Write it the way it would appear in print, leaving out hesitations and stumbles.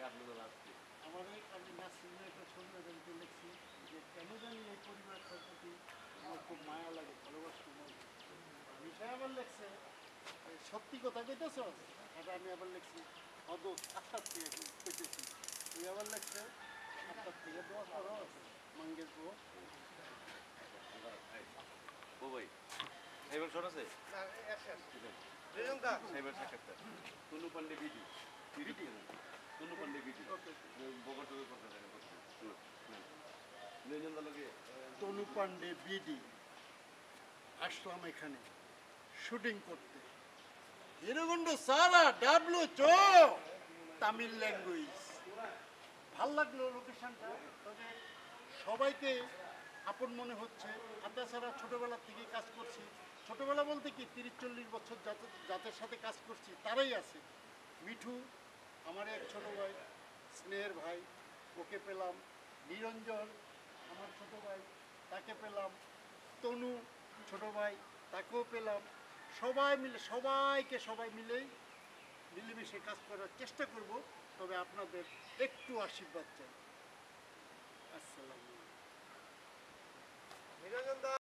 আমি নাসিমের একটা ছবি ওদেরকে লিখছি যে কেন জানি এই পরিবারটার প্রতি আমার খুব মায়া লাগে, ভালোবাসি মনে। বিষয় আবার লিখছে সত্যি কথা কইতেছ, এটা আমি আবার লিখছি অদোষ আত্মার থেকে কইতেছি। তুই আবার লিখছে আত্মার থেকে দোয়া করো মাঙ্গের বউ। ও ভাই সাইবার শট আছে তনু পান্ডে বিডি তনু পান্ডে বিডি বগর টগর করতে থাকে তনু পান্ডে বিডি আসলাম এখানে শুটিং করতে। হিরোগুন্ড সারা ডাব্লু চো তামিল ল্যাঙ্গুয়েজ। ভাল লাগলো লোকেশনটা, তবে সবাইকে আপন মনে হচ্ছে। তাছাড়া ছোটোবেলা থেকে কাজ করছি, ছোটোবেলা বলতে কি 30-40 বছর যাদের সাথে কাজ করছি তারাই আছে। মিঠু আমার এক ছোটো ভাই, স্নেহের ভাই, ওকে পেলাম। নিরঞ্জন আমার ছোটো ভাই, তাকে পেলাম। তনু ছোটো ভাই, তাকেও পেলাম। সবাই মিলে সবাই মিলেই মিলেমিশে কাজ করার চেষ্টা করব, তবে আপনাদের একটু আশীর্বাদ চাই। আসসালাম। নিরঞ্জন দা